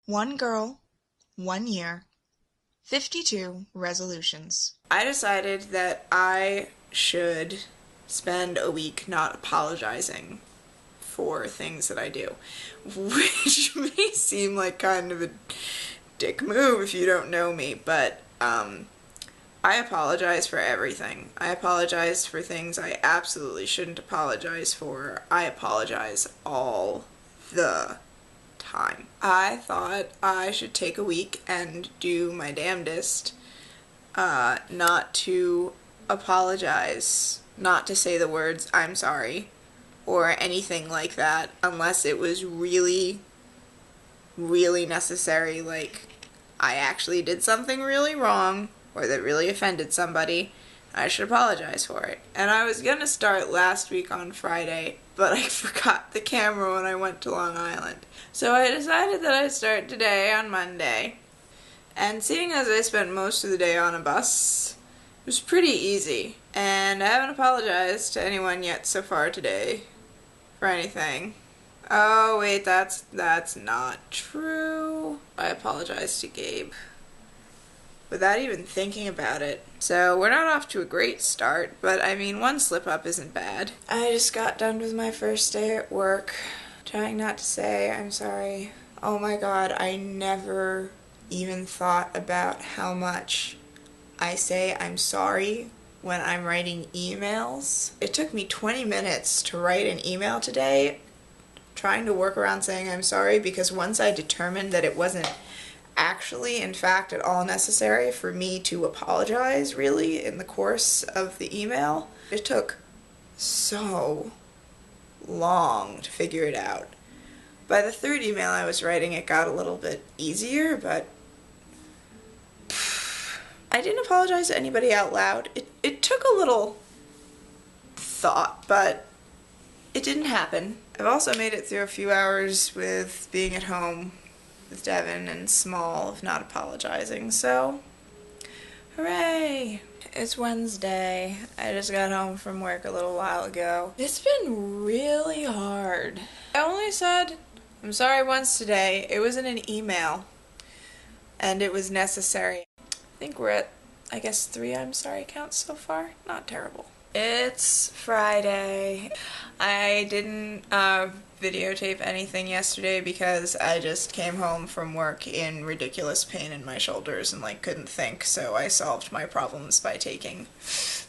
One girl, 1 year, 52 resolutions. I decided that I should spend a week not apologizing for things that I do, which may seem like kind of a dick move if you don't know me, but I apologize for everything. I apologize for things I absolutely shouldn't apologize for. I apologize all the time. I thought I should take a week and do my damnedest not to apologize, not to say the words "I'm sorry" or anything like that unless it was really, really necessary, like I actually did something really wrong or that really offended somebody. I should apologize for it. And I was gonna start last week on Friday, but I forgot the camera when I went to Long Island. So I decided that I'd start today on Monday. And seeing as I spent most of the day on a bus, it was pretty easy. And I haven't apologized to anyone yet so far today for anything. Oh wait, that's not true. I apologized to Gabe without even thinking about it. So we're not off to a great start, but I mean, one slip up isn't bad. I just got done with my first day at work, trying not to say I'm sorry. Oh my god, I never even thought about how much I say I'm sorry when I'm writing emails. It took me 20 minutes to write an email today, trying to work around saying I'm sorry, because once I determined that it wasn't actually, in fact, at all necessary for me to apologize, really, in the course of the email, it took so long to figure it out. By the third email I was writing, it got a little bit easier, but I didn't apologize to anybody out loud. It took a little thought, but it didn't happen. I've also made it through a few hours with being at home with Devin and Small of not apologizing, so hooray! It's Wednesday. I just got home from work a little while ago. It's been really hard. I only said I'm sorry once today. It was in an email, and it was necessary. I think we're at, I guess, 3 I'm sorry counts so far. Not terrible. It's Friday. I didn't videotape anything yesterday because I just came home from work in ridiculous pain in my shoulders and couldn't think, so I solved my problems by taking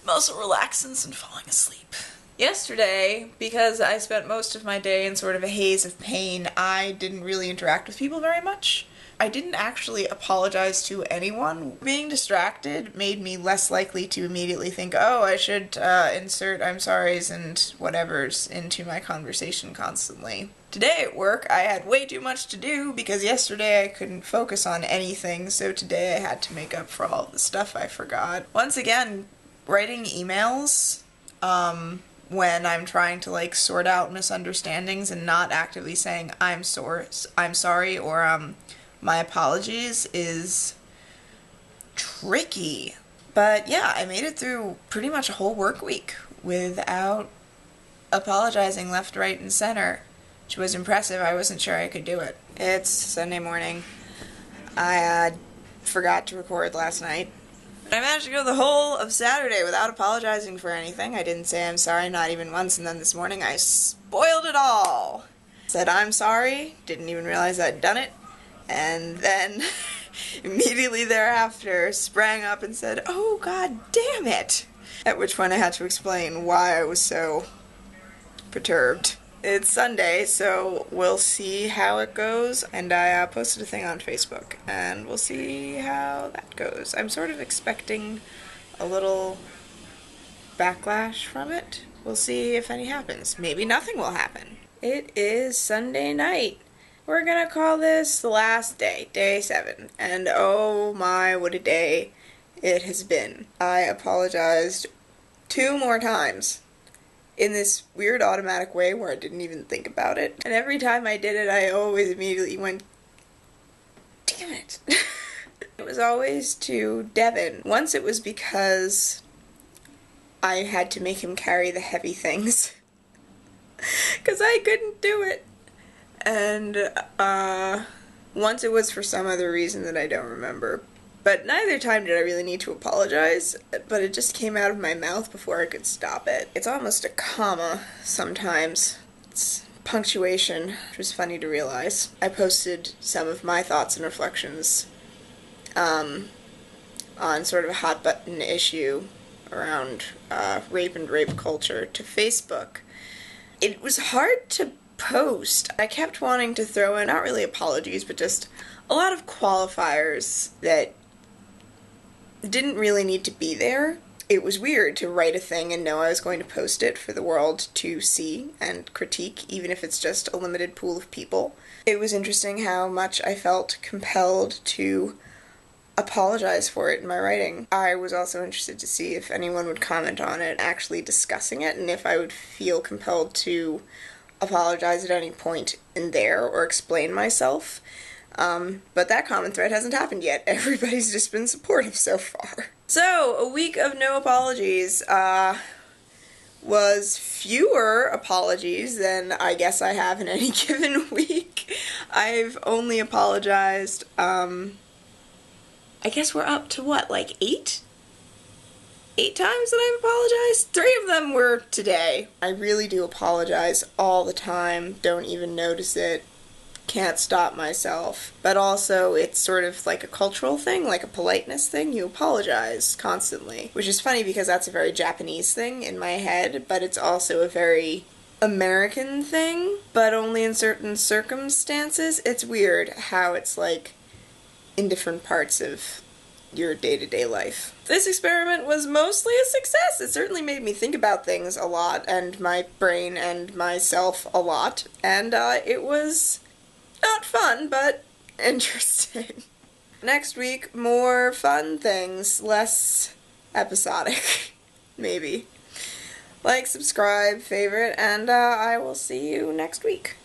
muscle relaxants and falling asleep. Yesterday, because I spent most of my day in sort of a haze of pain, I didn't really interact with people very much. I didn't actually apologize to anyone. Being distracted made me less likely to immediately think, oh, I should insert I'm sorry's and whatevers into my conversation constantly. Today at work, I had way too much to do because yesterday I couldn't focus on anything, so today I had to make up for all the stuff I forgot. Once again, writing emails, when I'm trying to sort out misunderstandings and not actively saying I'm sorry or my apologies is tricky. But yeah, I made it through pretty much a whole work week without apologizing left, right, and center, which was impressive. I wasn't sure I could do it. It's Sunday morning. I forgot to record last night. I managed to go the whole of Saturday without apologizing for anything. I didn't say I'm sorry, not even once, and then this morning I spoiled it all. Said I'm sorry, didn't even realize I'd done it, and then immediately thereafter sprang up and said, oh god damn it! At which point I had to explain why I was so perturbed. It's Sunday, so we'll see how it goes, and I posted a thing on Facebook, and we'll see how that goes. I'm sort of expecting a little backlash from it. We'll see if any happens. Maybe nothing will happen. It is Sunday night. We're gonna call this the last day, day 7, and oh my, what a day it has been. I apologized 2 more times in this weird automatic way where I didn't even think about it. And every time I did it, I always immediately went, damn it. It was always to Devin. Once it was because I had to make him carry the heavy things. Because I couldn't do it. And Once it was for some other reason that I don't remember. But neither time did I really need to apologize, but it just came out of my mouth before I could stop it. It's almost a comma sometimes. It's punctuation, which was funny to realize. I posted some of my thoughts and reflections on sort of a hot button issue around rape and rape culture to Facebook. It was hard to post. I kept wanting to throw in, not really apologies, but just a lot of qualifiers that didn't really need to be there. It was weird to write a thing and know I was going to post it for the world to see and critique, even if it's just a limited pool of people. It was interesting how much I felt compelled to apologize for it in my writing. I was also interested to see if anyone would comment on it, actually discussing it, and if I would feel compelled to apologize at any point in there or explain myself. But that comment thread hasn't happened yet. Everybody's just been supportive so far. So, a week of no apologies, was fewer apologies than I guess I have in any given week. I've only apologized, I guess we're up to what, like 8? 8 times that I've apologized? 3 of them were today. I really do apologize all the time, don't even notice it. Can't stop myself. But also, it's sort of like a cultural thing, like a politeness thing. You apologize constantly. Which is funny because that's a very Japanese thing in my head, but it's also a very American thing, but only in certain circumstances. It's weird how it's like in different parts of your day-to-day life. This experiment was mostly a success. It certainly made me think about things a lot, and my brain and myself a lot, and it was not fun, but interesting. Next week, more fun things, less episodic, maybe. Like, subscribe, favorite, and I will see you next week.